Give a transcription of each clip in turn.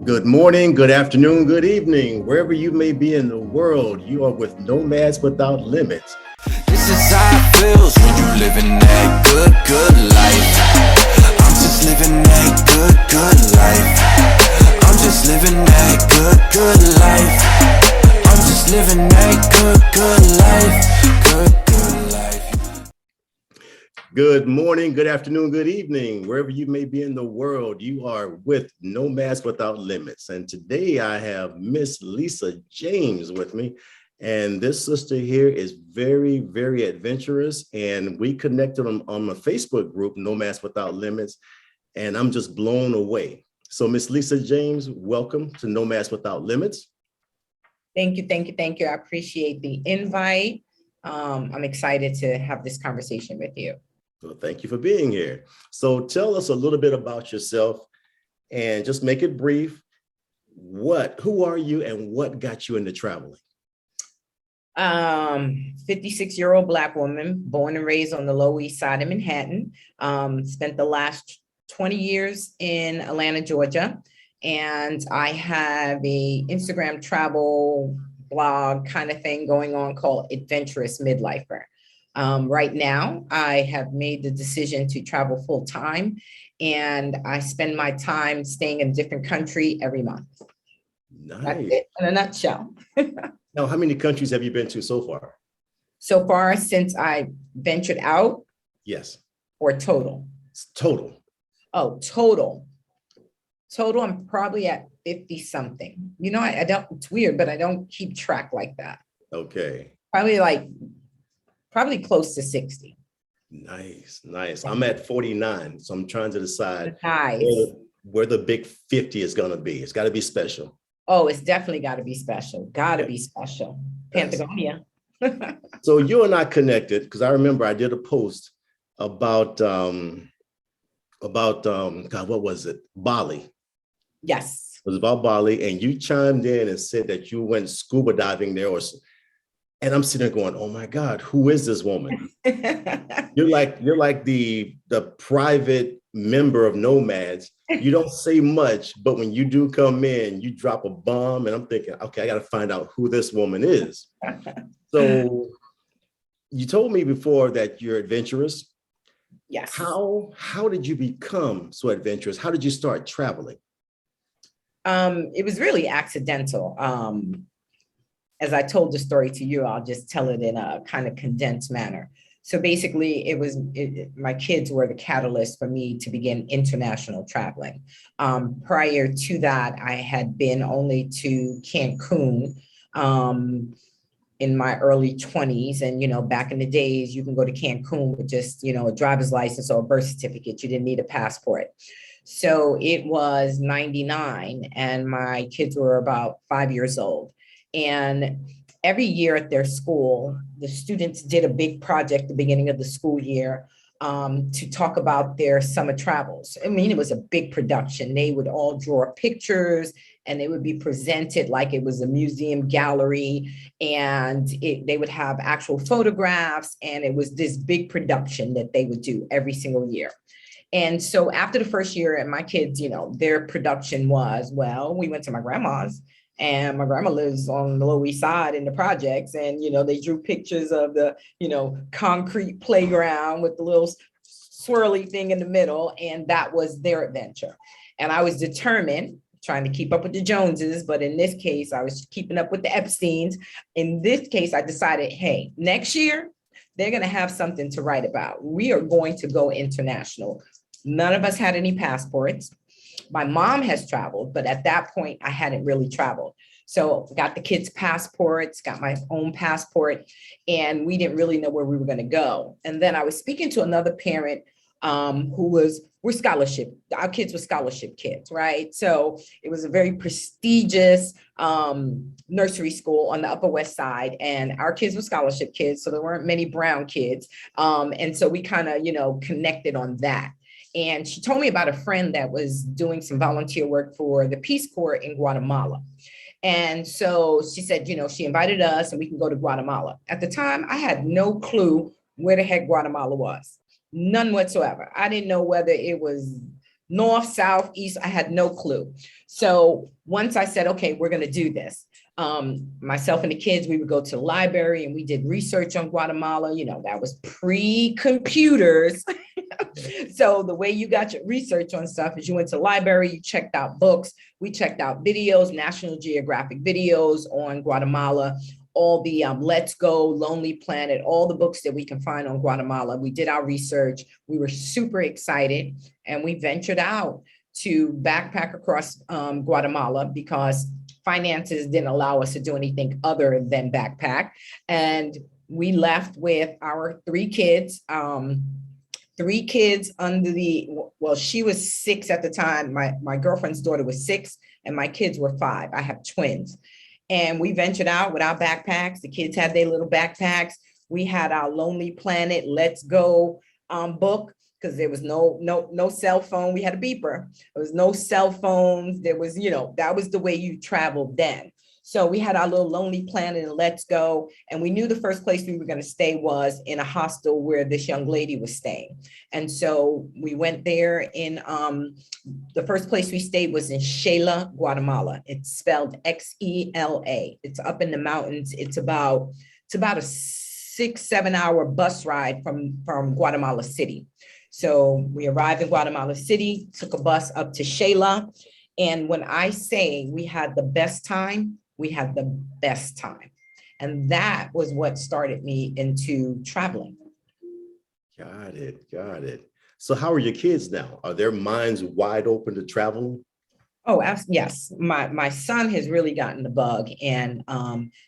Good morning, good afternoon, good evening, wherever you may be in the world. You are with Nomads Without Limits. This is how it feels when you living that good life. I'm just living that good life. I'm just living that good life. I'm just living that good life. Good life. Good morning, good afternoon, good evening, wherever you may be in the world. You are with Nomads Without Limits. And today I have Miss Lisa James with me. And this sister here is very, very adventurous. And we connected on a Facebook group, Nomads Without Limits. And I'm just blown away. So Miss Lisa James, welcome to Nomads Without Limits. Thank you, thank you, thank you. I appreciate the invite. I'm excited to have this conversation with you. Well, thank you for being here. So tell us a little bit about yourself and just make it brief. Who are you and what got you into traveling? 56-year-old Black woman, born and raised on the Lower East Side of Manhattan. Spent the last 20 years in Atlanta, Georgia. And I have a Instagram travel blog kind of thing going on called Adventurous Midlifer. Right now, I have made the decision to travel full time, and I spend my time staying in a different country every month. Nice. That's it in a nutshell. Now, how many countries have you been to so far? So far, since I ventured out? Yes. Or total? Total. Oh, total. Total, I'm probably at 50 something. You know, I don't, it's weird, but I don't keep track like that. Okay. Probably close to 60. Nice, nice. I'm at 49, so I'm trying to decide nice. where the big 50 is going to be. It's got to be special. Oh, it's definitely got to be special. Got to be special. Patagonia. So you and I connected because I remember I did a post about God, what was it? Bali. Yes. It was about Bali, and you chimed in and said that you went scuba diving there, and I'm sitting there going, "Oh my God, who is this woman?" You're like the private member of Nomads. You don't say much, but when you do come in, you drop a bomb, and I'm thinking, okay, I got to find out who this woman is. So you told me before that you're adventurous. Yes. How did you become so adventurous? How did you start traveling? It was really accidental. As I told the story to you, I'll just tell it in a kind of condensed manner. So basically, my kids were the catalyst for me to begin international traveling. Prior to that, I had been only to Cancun in my early 20s. And, you know, back in the days, you can go to Cancun with just, you know, a driver's license or a birth certificate. You didn't need a passport. So it was 99 and my kids were about 5 years old. And every year at their school, the students did a big project at the beginning of the school year to talk about their summer travels. I mean, it was a big production. They would all draw pictures and they would be presented like it was a museum gallery, and they would have actual photographs, and it was this big production that they would do every single year. And so after the first year, and my kids, you know, their production was, well, we went to my grandma's, and my grandma lives on the Lower East Side in the projects. And, you know, they drew pictures of the, you know, concrete playground with the little swirly thing in the middle. And that was their adventure. And I was determined, trying to keep up with the Joneses. But in this case, I was keeping up with the Epsteins. In this case, I decided, hey, next year, they're going to have something to write about. We are going to go international. None of us had any passports. My mom has traveled, but at that point, I hadn't really traveled. So got the kids' passports, got my own passport, and we didn't really know where we were going to go. And then I was speaking to another parent we're scholarship. Our kids were scholarship kids, right? So it was a very prestigious nursery school on the Upper West Side, and our kids were scholarship kids. So there weren't many brown kids. And so we kind of, you know, connected on that. And she told me about a friend that was doing some volunteer work for the Peace Corps in Guatemala. And so she said, you know, she invited us and we can go to Guatemala. At the time, I had no clue where the heck Guatemala was. None whatsoever. I didn't know whether it was north, south, east. I had no clue. So once I said, okay, we're going to do this, myself and the kids, we would go to the library and we did research on Guatemala. You know, that was pre-computers. So the way you got your research on stuff is you went to the library, you checked out books, we checked out videos, National Geographic videos on Guatemala, all the Let's Go, Lonely Planet, all the books that we can find on Guatemala. We did our research. We were super excited and we ventured out to backpack across Guatemala because finances didn't allow us to do anything other than backpack. And we left with our three kids under the, well, she was 6 at the time. My girlfriend's daughter was 6 and my kids were 5. I have twins. And we ventured out with our backpacks. The kids had their little backpacks. We had our Lonely Planet, Let's Go book, because there was no cell phone. We had a beeper. There was no cell phones. There was, you know, that was the way you traveled then. So we had our little Lonely Planet and Let's Go. And we knew the first place we were going to stay was in a hostel where this young lady was staying. And so we went there in, the first place we stayed was in Xela, Guatemala. It's spelled Xela. It's up in the mountains. It's about a 6-7 hour bus ride from Guatemala City. So we arrived in Guatemala City, took a bus up to Xela. And when I say we had the best time, we had the best time. And that was what started me into traveling. Got it. So how are your kids now? Are their minds wide open to travel? Oh, yes. My son has really gotten the bug, and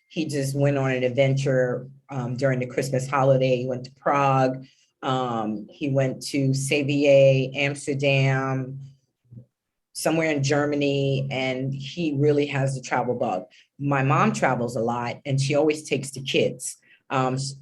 he just went on an adventure during the Christmas holiday. He went to Prague. He went to Sevier, Amsterdam, somewhere in Germany, and he really has the travel bug. My mom travels a lot, and she always takes the kids. As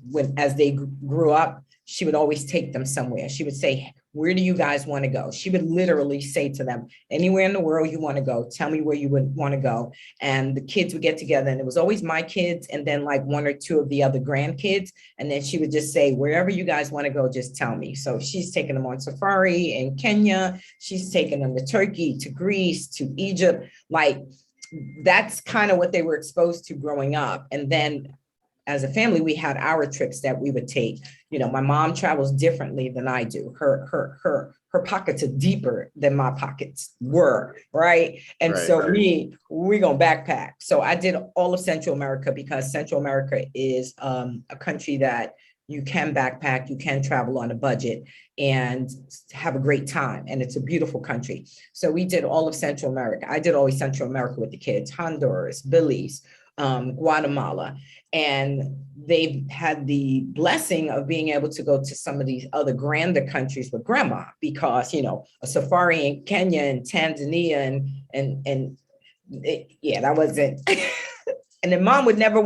they grew up, she would always take them somewhere. She would say, where do you guys want to go? She would literally say to them, anywhere in the world you want to go, tell me where you would want to go. And the kids would get together, and it was always my kids and then like 1 or 2 of the other grandkids. And then she would just say, wherever you guys want to go, just tell me. So she's taking them on safari in Kenya. She's taking them to Turkey, to Greece, to Egypt. Like, that's kind of what they were exposed to growing up. And then as a family, we had our trips that we would take. You know, my mom travels differently than I do. Her pockets are deeper than my pockets were, right? And Right, so right. we're gonna backpack. So I did all of Central America because Central America is a country that you can backpack, you can travel on a budget and have a great time. And it's a beautiful country. So we did all of Central America. I did always Central America with the kids, Honduras, Belize, Guatemala. And they've had the blessing of being able to go to some of these other grander countries with grandma, because, you know, a safari in Kenya and Tanzania yeah, that wasn't. And then mom would never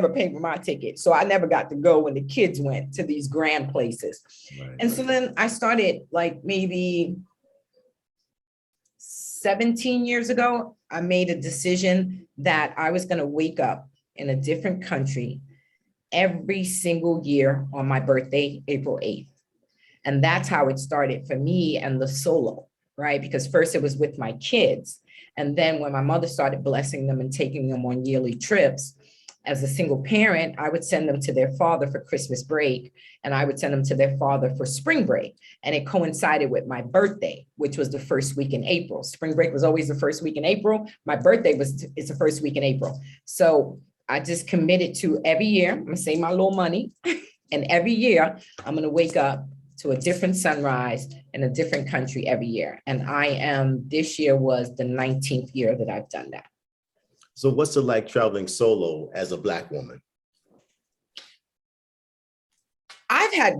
pay for my ticket. So I never got to go when the kids went to these grand places. Right, And so then I started, like, maybe 17 years ago, I made a decision that I was going to wake up in a different country every single year on my birthday, April 8th. And that's how it started for me and the solo, right? Because first it was with my kids. And then when my mother started blessing them and taking them on yearly trips, as a single parent, I would send them to their father for Christmas break, and I would send them to their father for spring break. And it coincided with my birthday, which was the first week in April. Spring break was always the first week in April. My birthday is the first week in April. So I just committed to every year, I'm gonna save my little money, and every year I'm gonna wake up to a different sunrise in a different country every year. And this year was the 19th year that I've done that. So what's it like traveling solo as a Black woman? I've had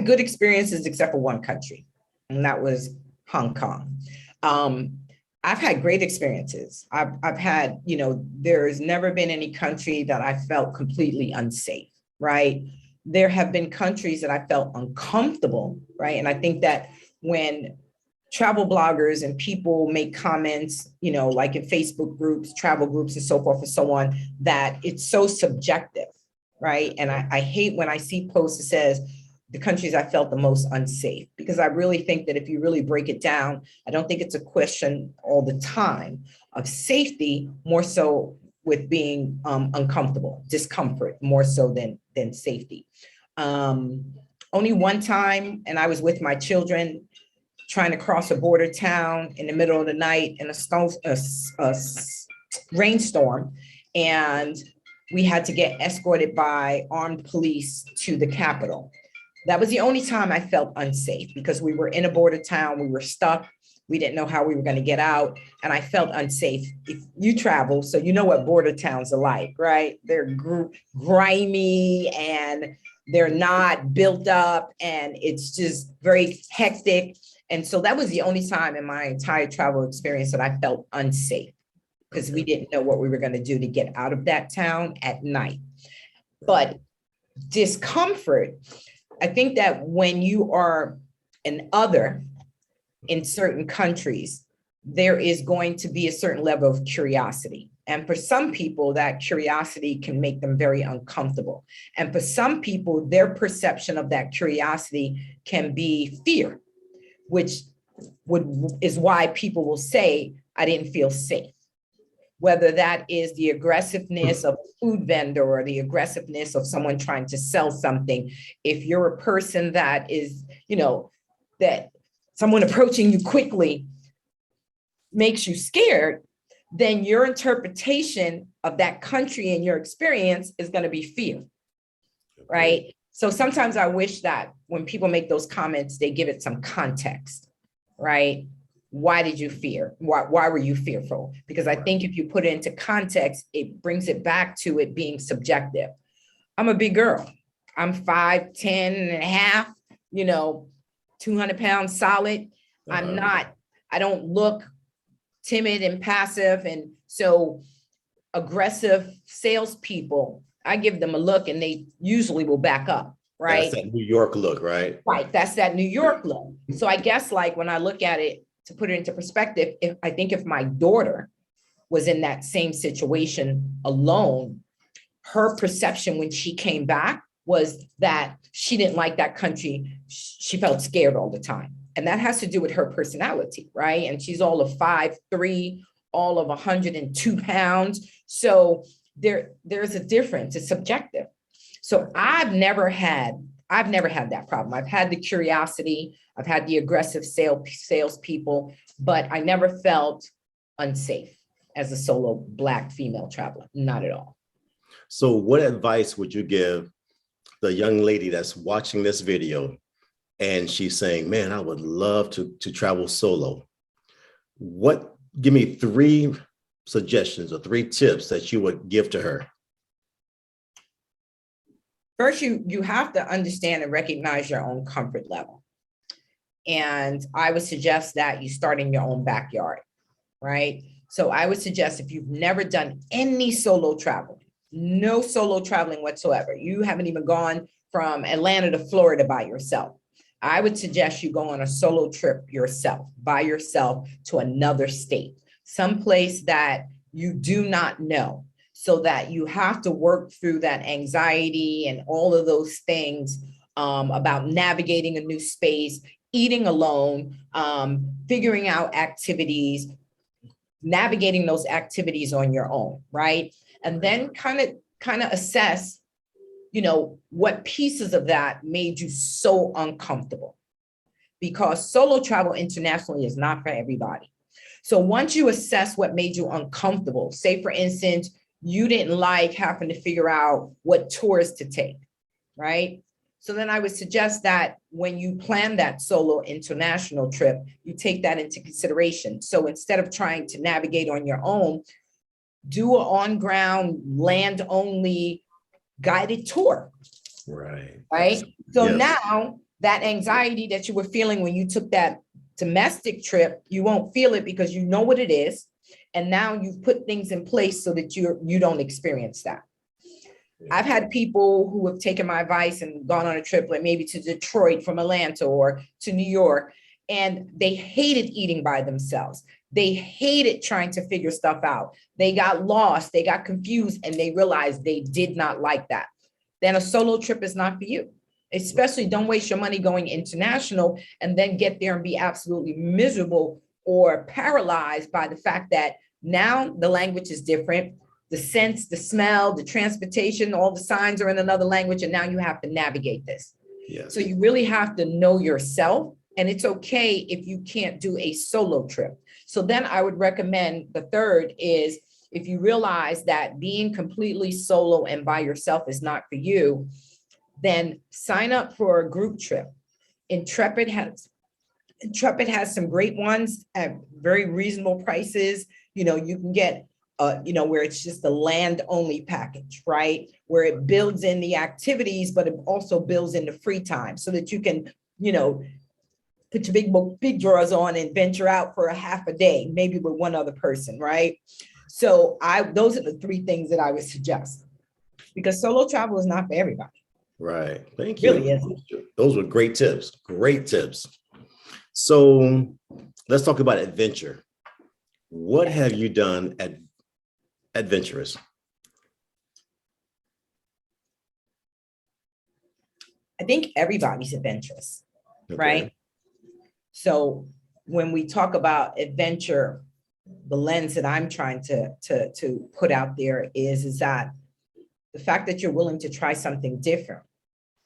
good experiences except for one country, and that was Hong Kong. I've had great experiences. I've had, you know, there's never been any country that I felt completely unsafe, right? There have been countries that I felt uncomfortable, right? And I think that when travel bloggers and people make comments, you know, like in Facebook groups, travel groups and so forth and so on, that it's so subjective, right? And I hate when I see posts that says, the countries I felt the most unsafe, because I really think that if you really break it down, I don't think it's a question all the time of safety, more so with being uncomfortable, discomfort, more so than safety. Only one time, and I was with my children trying to cross a border town in the middle of the night in a rainstorm, and we had to get escorted by armed police to the Capitol. That was the only time I felt unsafe, because we were in a border town, we were stuck, we didn't know how we were going to get out, and I felt unsafe. If you travel, so you know what border towns are like, right? They're grimy and they're not built up, and it's just very hectic. And so that was the only time in my entire travel experience that I felt unsafe, because we didn't know what we were going to do to get out of that town at night. But discomfort, I think that when you are an other in certain countries, there is going to be a certain level of curiosity. And for some people, that curiosity can make them very uncomfortable. And for some people, their perception of that curiosity can be fear, which is why people will say, I didn't feel safe. Whether that is the aggressiveness of a food vendor or the aggressiveness of someone trying to sell something. If you're a person that is, that someone approaching you quickly makes you scared, then your interpretation of that country and your experience is going to be fear, right? So sometimes I wish that when people make those comments, they give it some context, right? Why did you fear? Why were you fearful? Because I think if you put it into context, it brings it back to it being subjective. I'm a big girl. I'm 5'10" and a half, 200 pounds solid. I don't look timid and passive. And so aggressive salespeople, I give them a look and they usually will back up, right? That's that New York look, right? Right. That's that New York look. So I guess like when I look at it, to put it into perspective, I think if my daughter was in that same situation alone, her perception when she came back was that she didn't like that country. She felt scared all the time. And that has to do with her personality, right? And she's all of 5'3", all of 102 pounds. So there's a difference. It's subjective. So I've never had that problem. I've had the curiosity, I've had the aggressive salespeople, but I never felt unsafe as a solo Black female traveler, not at all. So what advice would you give the young lady that's watching this video and she's saying, man, I would love to travel solo? Give me 3 suggestions or 3 tips that you would give to her. First, you have to understand and recognize your own comfort level. And I would suggest that you start in your own backyard, right? So I would suggest if you've never done any solo travel, no solo traveling whatsoever, you haven't even gone from Atlanta to Florida by yourself, I would suggest you go on a solo trip yourself, by yourself, to another state, someplace that you do not know, so that you have to work through that anxiety and all of those things about navigating a new space, eating alone, figuring out activities, navigating those activities on your own, right? And then kind of assess, what pieces of that made you so uncomfortable, because solo travel internationally is not for everybody. So once you assess what made you uncomfortable, say for instance, you didn't like having to figure out what tours to take, right? So then I would suggest that when you plan that solo international trip, you take that into consideration. So instead of trying to navigate on your own, do an on-ground, land-only guided tour. Right. So yes. Now that anxiety that you were feeling when you took that domestic trip, you won't feel it because you know what it is. And now you've put things in place so that you don't experience that. I've had people who have taken my advice and gone on a trip, like maybe to Detroit from Atlanta or to New York, and they hated eating by themselves. They hated trying to figure stuff out. They got lost, they got confused, and they realized they did not like that. Then a solo trip is not for you. Especially don't waste your money going international and then get there and be absolutely miserable or paralyzed by the fact that now the language is different, the sense, the smell, the transportation, all the signs are in another language, and now you have to navigate this. Yes. So you really have to know yourself, and it's okay if you can't do a solo trip. So then I would recommend the third is if you realize that being completely solo and by yourself is not for you, then sign up for a group trip. Intrepid has some great ones at very reasonable prices. You know, you can get where it's just a land only package, right? Where it builds in the activities, but it also builds in the free time so that you can, put your big drawers on and venture out for a half a day, maybe with one other person, right? So those are the three things that I would suggest, because solo travel is not for everybody. Right. Thank you. Really is. Those were great tips. Great tips. So let's talk about adventure. What have you done at Adventurous? I think everybody's adventurous, Okay. right? So when we talk about adventure, the lens that I'm trying to put out there is that the fact that you're willing to try something different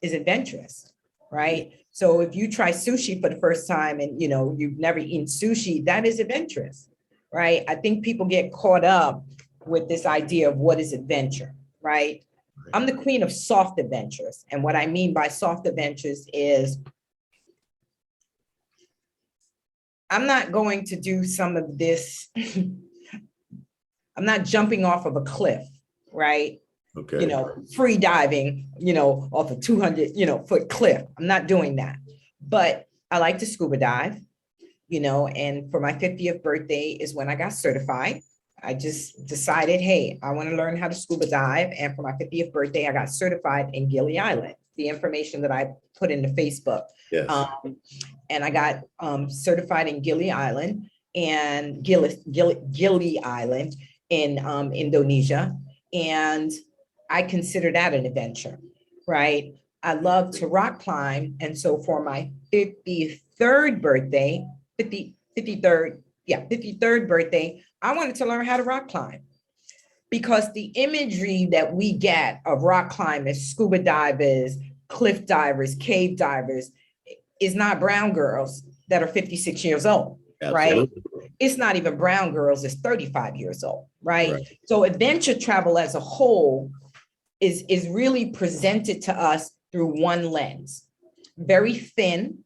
is adventurous, right? So if you try sushi for the first time and you've never eaten sushi, that is adventurous, right? I think people get caught up with this idea of what is adventure, right? I'm the queen of soft adventures. And what I mean by soft adventures is I'm not going to do some of this. I'm not jumping off of a cliff, right? Okay. Free diving, off a 200, foot cliff. I'm not doing that. But I like to scuba dive, and for my 50th birthday is when I got certified. I just decided, hey, I want to learn how to scuba dive. And for my 50th birthday, I got certified in Gili Island, the information that I put into Facebook. Yes. And I got certified in Gili Island and Gili Island in Indonesia. And I consider that an adventure, right? I love to rock climb. And so for my 53rd birthday, 53rd birthday, I wanted to learn how to rock climb, because the imagery that we get of rock climbers, scuba divers, cliff divers, cave divers is not brown girls that are 56 years old, Absolutely. right? It's not even brown girls that's 35 years old, right? So adventure travel as a whole is really presented to us through one lens. Very thin,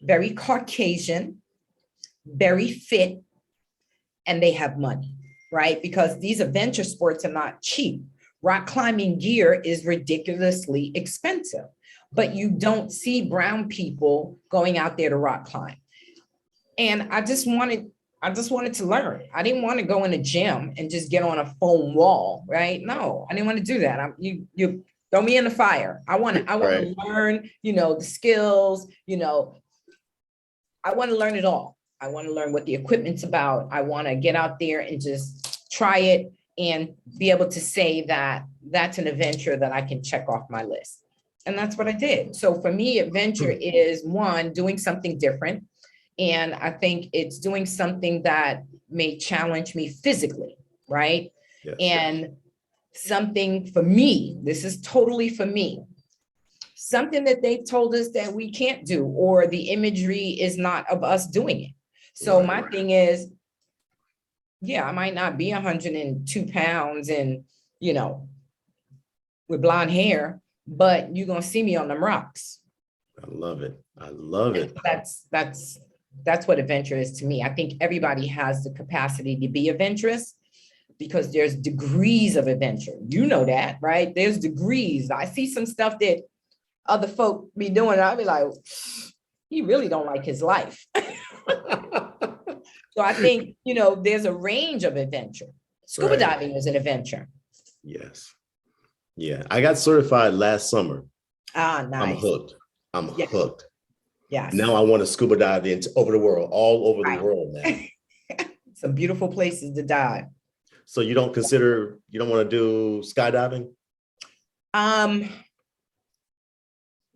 very Caucasian, very fit, and they have money, right? Because these adventure sports are not cheap. Rock climbing gear is ridiculously expensive, but you don't see brown people going out there to rock climb. And I just wanted to learn. I didn't want to go in a gym and just get on a foam wall, right? No, I didn't want to do that. You throw me in the fire. I want to learn, the skills, I want to learn it all. I want to learn what the equipment's about. I want to get out there and just try it and be able to say that that's an adventure that I can check off my list. And that's what I did. So for me, adventure is one, doing something different. And I think it's doing something that may challenge me physically, right? Yes. And something for me, this is totally for me, something that they've told us that we can't do, or the imagery is not of us doing it. So my thing is, I might not be 102 pounds and, with blonde hair, but you're going to see me on them rocks. I love it. I love it. That's what adventure is to me. I think everybody has the capacity to be adventurous, because there's degrees of adventure. You know that, right? There's degrees. I see some stuff that other folk be doing. I'll be like, he really don't like his life. So I think, there's a range of adventure. Scuba diving is an adventure. Yes. Yeah. I got certified last summer. Ah, nice. I'm hooked. I'm hooked. Yes. Now I want to scuba dive over the world, all over the world now. Some beautiful places to dive. So you don't want to do skydiving?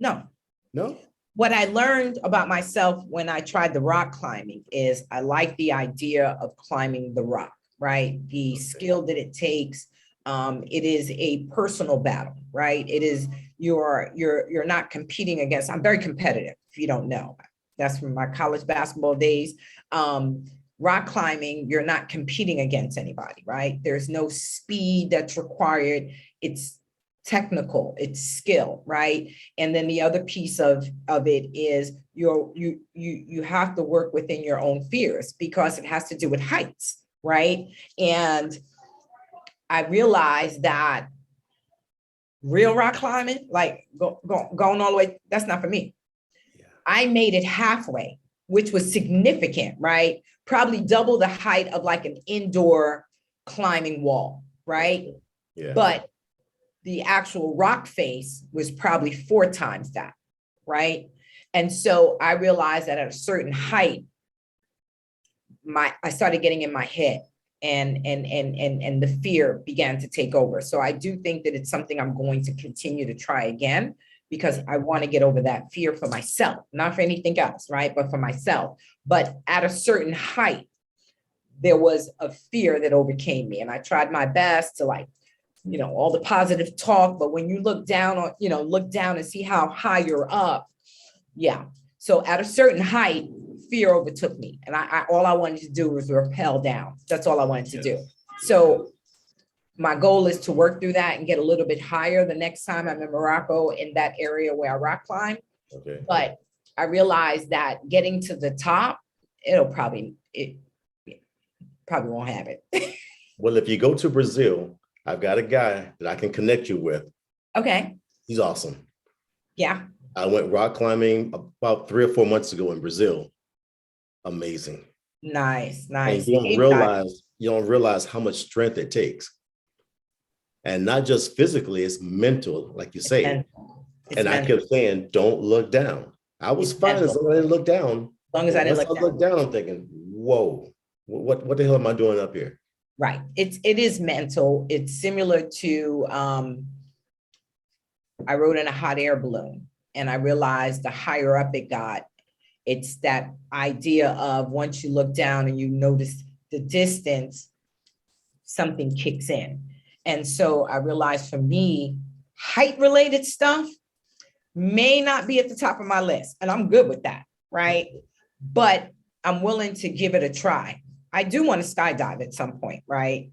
No. No? What I learned about myself when I tried the rock climbing is I like the idea of climbing the rock, right? The skill that it takes. It is a personal battle, right? It is you're not competing against. I'm very competitive, if you don't know. That's from my college basketball days. Rock climbing, you're not competing against anybody, right? There's no speed that's required. It's technical, it's skill, right? And then the other piece of it is you have to work within your own fears because it has to do with heights, right? And I realized that real rock climbing, like going all the way, that's not for me. Yeah. I made it halfway, which was significant, right? Probably double the height of like an indoor climbing wall, right? Yeah. But the actual rock face was probably 4 times that, right? And so I realized that at a certain height, I started getting in my head and the fear began to take over. So I do think that it's something I'm going to continue to try again because I want to get over that fear for myself, not for anything else, right? But for myself. But at a certain height, there was a fear that overcame me. And I tried my best to all the positive talk, but when you look down and see how high you're up. Yeah. So at a certain height, fear overtook me. And I all I wanted to do was rappel down. That's all I wanted to do. So my goal is to work through that and get a little bit higher the next time I'm in Morocco in that area where I rock climb. Okay. But I realized that getting to the top, it probably won't have it. Well, if you go to Brazil, I've got a guy that I can connect you with. Okay. He's awesome. Yeah. I went rock climbing about 3 or 4 months ago in Brazil. Amazing. Nice. And you don't realize how much strength it takes. And not just physically, it's mental, like you say. I kept saying, don't look down. I was fine as long as I didn't look down. As long as I didn't look down, I'm thinking, whoa, what the hell am I doing up here? Right. It is mental. It's similar to I rode in a hot air balloon and I realized the higher up it got, it's that idea of once you look down and you notice the distance, something kicks in. And so I realized for me, height related stuff may not be at the top of my list. And I'm good with that, right? But I'm willing to give it a try. I do want to skydive at some point, right?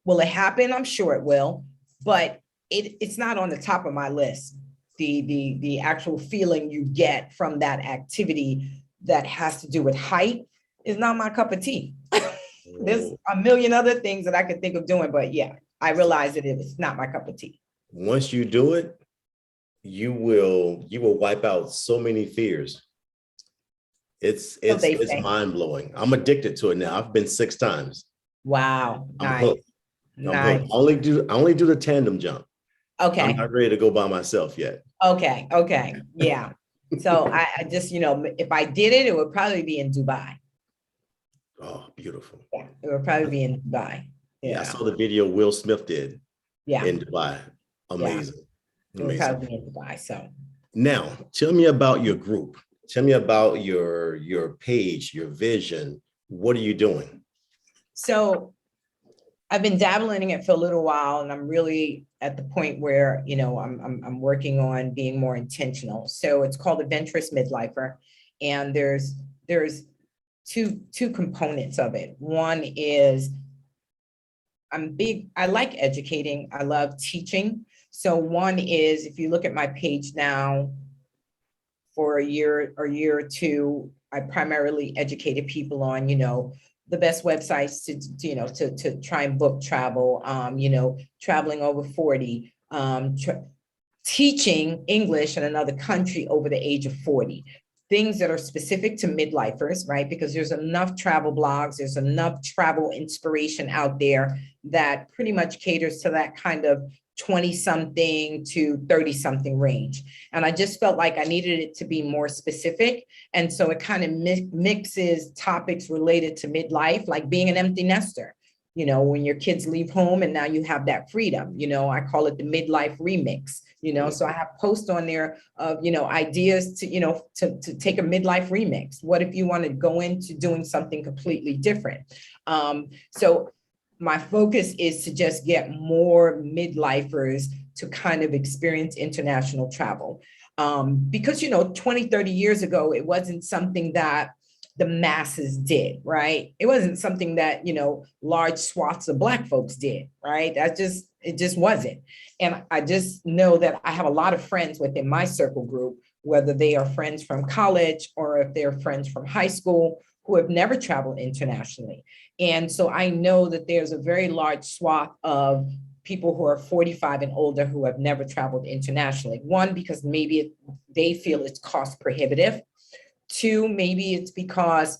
Will it happen? I'm sure it will, but it's not on the top of my list. The actual feeling you get from that activity that has to do with height is not my cup of tea. There's a million other things that I could think of doing, but yeah, I realize that it's not my cup of tea. Once you do it, you will wipe out so many fears. It's mind blowing. I'm addicted to it now. I've been 6 times. Wow. I'm hooked. I only do the tandem jump. Okay. I'm not ready to go by myself yet. Okay. Yeah. So I just, if I did it, it would probably be in Dubai. Oh, beautiful. Yeah, it would probably be in Dubai. Yeah, I saw the video Will Smith did in Dubai. Amazing. Yeah. It would probably be in Dubai. So now tell me about your group. Tell me about your page, your vision. What are you doing? So I've been dabbling in it for a little while, and I'm really at the point where, I'm working on being more intentional. So it's called Adventurous Midlifer. And there's two components of it. One is I like educating. I love teaching. So one is, if you look at my page now, for a year or two, I primarily educated people on, the best websites to try and book travel, traveling over 40, teaching English in another country over the age of 40. Things that are specific to midlifers, right? Because there's enough travel blogs, there's enough travel inspiration out there that pretty much caters to that kind of 20-something to 30-something range. And I just felt like I needed it to be more specific. And so it kind of mixes topics related to midlife, like being an empty nester, when your kids leave home and now you have that freedom. I call it the midlife remix. So I have posts on there of, ideas to take a midlife remix. What if you want to go into doing something completely different? So my focus is to just get more midlifers to kind of experience international travel. Because, 20, 30 years ago, it wasn't something that the masses did, right? It wasn't something that, large swaths of Black folks did, right? It just wasn't. And I just know that I have a lot of friends within my circle group, whether they are friends from college or if they're friends from high school, who have never traveled internationally. And so I know that there's a very large swath of people who are 45 and older who have never traveled internationally. One, because maybe they feel it's cost prohibitive. Two, maybe it's because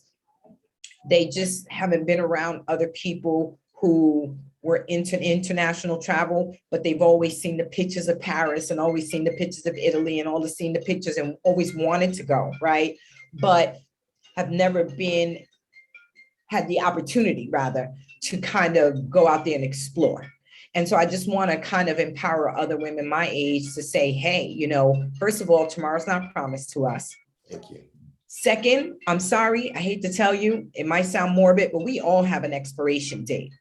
they just haven't been around other people who were into international travel, but they've always seen the pictures of Paris and always seen the pictures of Italy and always seen the pictures and always wanted to go, right? But have never had the opportunity rather to kind of go out there and explore. And so I just want to kind of empower other women my age to say, hey, first of all, tomorrow's not promised to us. Thank you. Second, I'm sorry, I hate to tell you, it might sound morbid, but we all have an expiration date.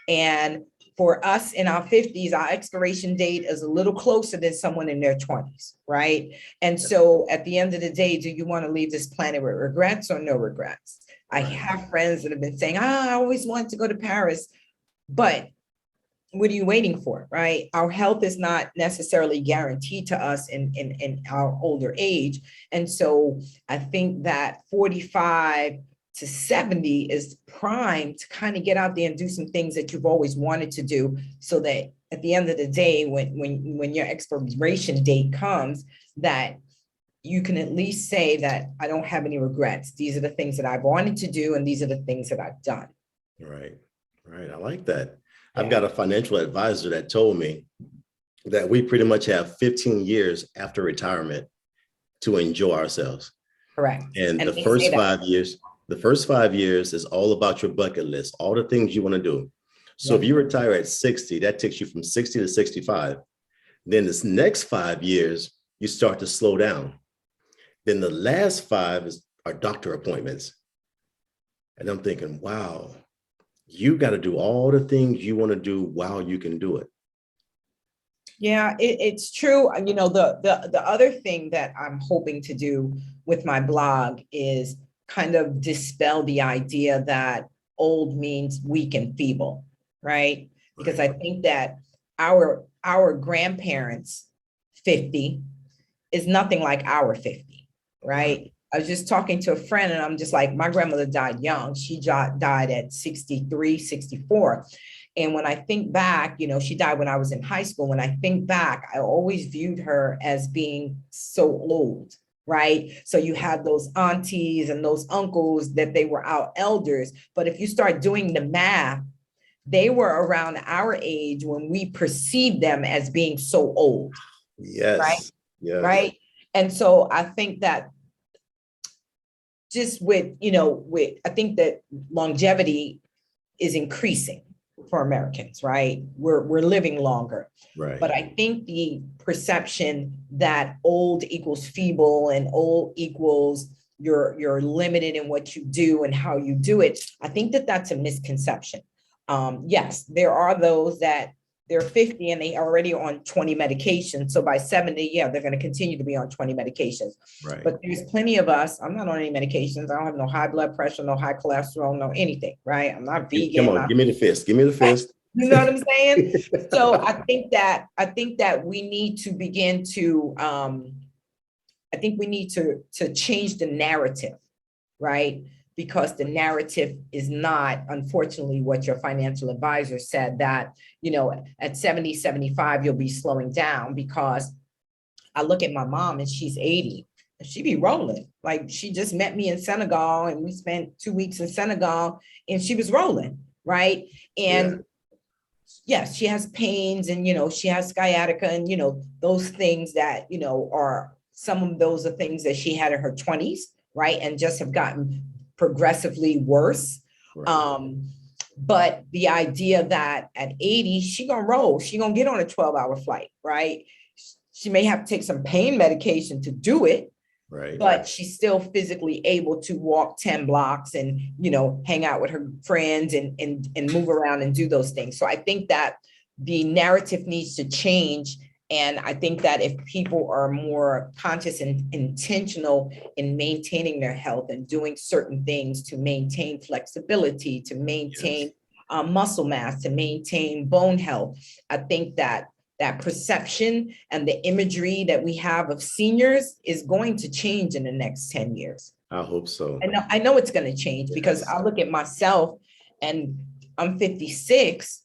And for us in our 50s, our expiration date is a little closer than someone in their 20s, right? And so at the end of the day, do you want to leave this planet with regrets or no regrets? I have friends that have been saying, I always wanted to go to Paris, but what are you waiting for, right? Our health is not necessarily guaranteed to us in our older age. And so I think that 45 to 70 is prime to kind of get out there and do some things that you've always wanted to do, so that at the end of the day, when your expiration date comes, that you can at least say that I don't have any regrets. These are the things that I've wanted to do, and these are the things that I've done. Right. I like that. I've got a financial advisor that told me that we pretty much have 15 years after retirement to enjoy ourselves. Correct. And the first 5 years is all about your bucket list, all the things you want to do. So if you retire at 60, that takes you from 60 to 65. Then this next 5 years, you start to slow down. Then the last 5 are doctor appointments. And I'm thinking, wow, you got to do all the things you want to do while you can do it. Yeah, it's true. The other thing that I'm hoping to do with my blog is kind of dispel the idea that old means weak and feeble, right? Because I think that our grandparents' 50 is nothing like our 50, right? I was just talking to a friend and I'm just like, my grandmother died young. She died at 63, 64. And when I think back, she died when I was in high school. When I think back, I always viewed her as being so old, right? So you have those aunties and those uncles that they were our elders. But if you start doing the math, they were around our age when we perceived them as being so old. Yes. Right. Yeah. Right. And so I think that just I think that longevity is increasing for Americans, right? We're living longer. Right. But I think the perception that old equals feeble and old equals you're limited in what you do and how you do it, I think that that's a misconception. Yes, there are those that they're 50 and they already on 20 medications. So by 70, they're going to continue to be on 20 medications. Right. But there's plenty of us. I'm not on any medications. I don't have no high blood pressure, no high cholesterol, no anything, right? I'm not vegan. Come on, give me the fist. Give me the fist. You know what I'm saying? So I think that we need to begin to, I think we need to change the narrative, right? Because the narrative is not, unfortunately, what your financial advisor said, that, at 70, 75, you'll be slowing down. Because I look at my mom and she's 80 and she be rolling. Like, she just met me in Senegal and we spent 2 weeks in Senegal and she was rolling, right? And yes, she has pains and, she has sciatica and, those things that, are some of those are things that she had in her 20s, right? And just have gotten progressively worse. Right. But the idea that at 80, she gonna roll, she gonna get on a 12-hour flight, right? She may have to take some pain medication to do it, Right. but she's still physically able to walk 10 blocks and, hang out with her friends and move around and do those things. So I think that the narrative needs to change. And I think that if people are more conscious and intentional in maintaining their health and doing certain things to maintain flexibility, to maintain muscle mass, to maintain bone health, I think that perception and the imagery that we have of seniors is going to change in the next 10 years. I hope so. I know it's going to change because I look at myself and I'm 56,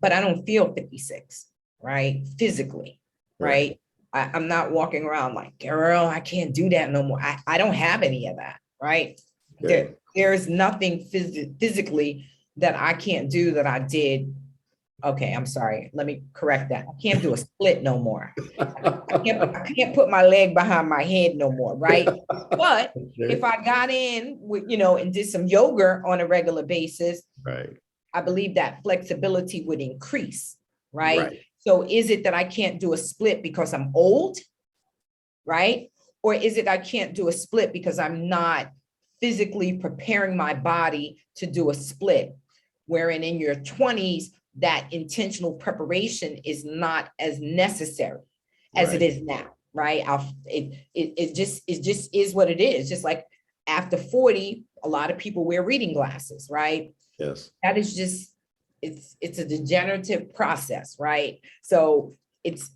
but I don't feel 56, right? Physically, right? I'm not walking around like, girl, I can't do that no more. I don't have any of that, right? There's nothing physically that I can't do that I did. Okay, I'm sorry. Let me correct that. I can't do a split no more. I can't put my leg behind my head no more, right? But if I got in with, and did some yoga on a regular basis, right, I believe that flexibility would increase, right? So is it that I can't do a split because I'm old, right? Or is it I can't do a split because I'm not physically preparing my body to do a split? Wherein in your 20s, that intentional preparation is not as necessary as it is now, right? It just is what it is. Just like after 40, a lot of people wear reading glasses, right? Yes. That is just, it's a degenerative process, right? So it's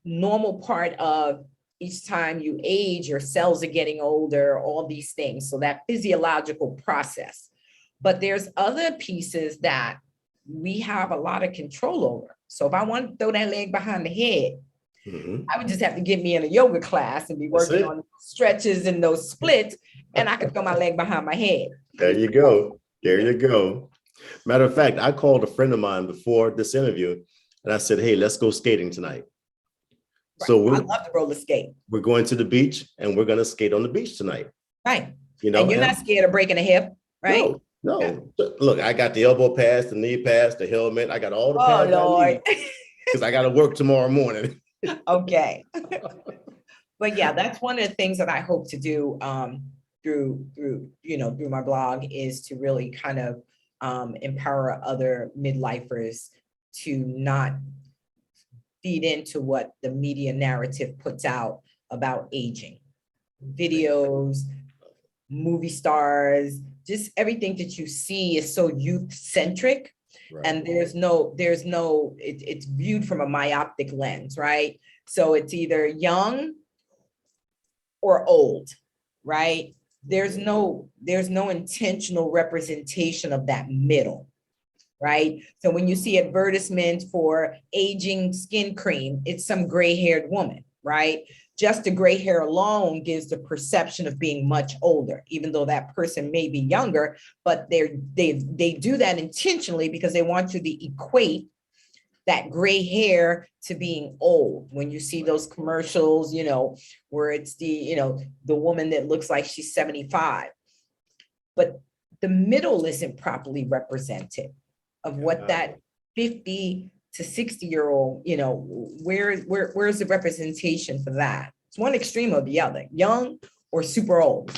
normal part of each time you age, your cells are getting older, all these things. So that physiological process. But there's other pieces that we have a lot of control over. So if I want to throw that leg behind the head, I would just have to get me in a yoga class and be working on stretches and those splits, and I could throw my leg behind my head. There you go. There you go. Matter of fact, I called a friend of mine before this interview and I said, hey, let's go skating tonight. Right. So I love to roller skate. We're going to the beach and we're going to skate on the beach tonight. Right. And you're not scared of breaking a hip, right? No. Look, I got the elbow pads, the knee pads, the helmet. I got all the pads I need because I got to work tomorrow morning. Okay. But yeah, that's one of the things that I hope to do through my blog is to really kind of empower other midlifers to not feed into what the media narrative puts out about aging. Videos, movie stars, just everything that you see is so youth centric. Right. And it's viewed from a myopic lens, right? So it's either young or old, right? There's no intentional representation of that middle, right? So when you see advertisements for aging skin cream, it's some gray-haired woman, right? Just the gray hair alone gives the perception of being much older, even though that person may be younger, but they do that intentionally because they want you to equate that gray hair to being old. When you see those commercials, where it's the woman that looks like she's 75, but the middle isn't properly represented of what that 50 to 60-year-old, where's the representation for that? It's one extreme or the other, young or super old.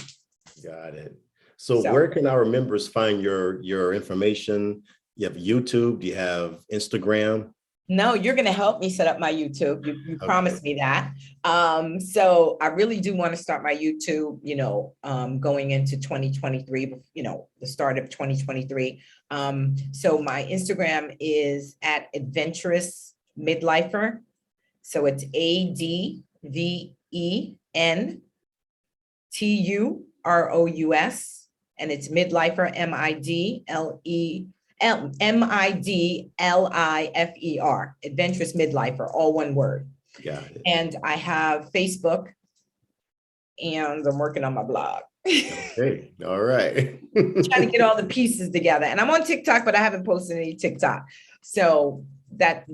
Got it. So where can our members find your information? You have YouTube, do you have Instagram? No, you're going to help me set up my YouTube. You promised me that. So I really do want to start my YouTube, going into 2023, the start of 2023. So my Instagram is at Adventurous Midlifer. So it's ADVENTUROUS, and it's Midlifer, MIDLIFER, Adventurous Midlifer, all one word. Got it. And I have Facebook, and I'm working on my blog. Okay, all right. Trying to get all the pieces together. And I'm on TikTok, but I haven't posted any TikTok. So that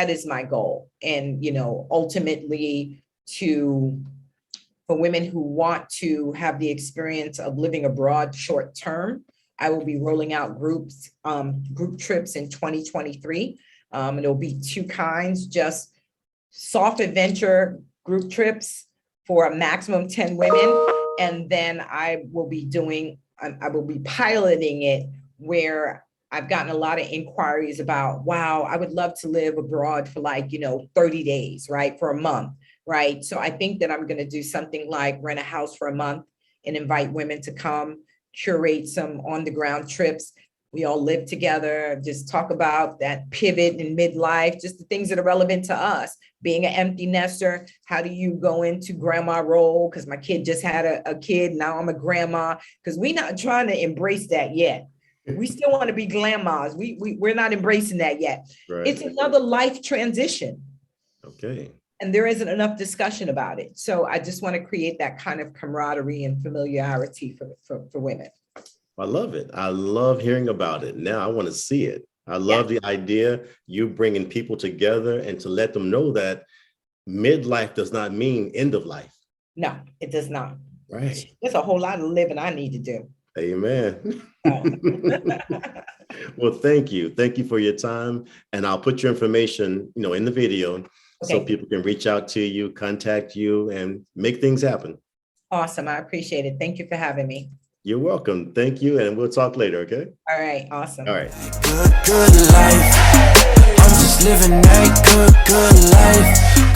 is my goal. And, ultimately for women who want to have the experience of living abroad short term, I will be rolling out group trips in 2023. And it'll be two kinds, just soft adventure group trips for a maximum of 10 women. And then I will be piloting it where I've gotten a lot of inquiries about, wow, I would love to live abroad for 30 days, right? For a month, right? So I think that I'm going to do something like rent a house for a month and invite women to come, curate some on the ground trips. We all live together, just talk about that pivot in midlife, just the things that are relevant to us. Being an empty nester, how do you go into grandma role? Because my kid just had a kid, now I'm a grandma, because we're not trying to embrace that yet. We still want to be grandmas. We're not embracing that yet. Right. It's another life transition. Okay. And there isn't enough discussion about it. So I just want to create that kind of camaraderie and familiarity for women. I love it. I love hearing about it. Now I want to see it. I love the idea you bringing people together and to let them know that midlife does not mean end of life. No, it does not. Right. There's a whole lot of living I need to do. Amen. Well, thank you. Thank you for your time. And I'll put your information, in the video so people can reach out to you, contact you, and make things happen. Awesome. I appreciate it. Thank you for having me. You're welcome. Thank you. And we'll talk later. Okay. All right. Awesome. All right. Good life. I'm just living that good life.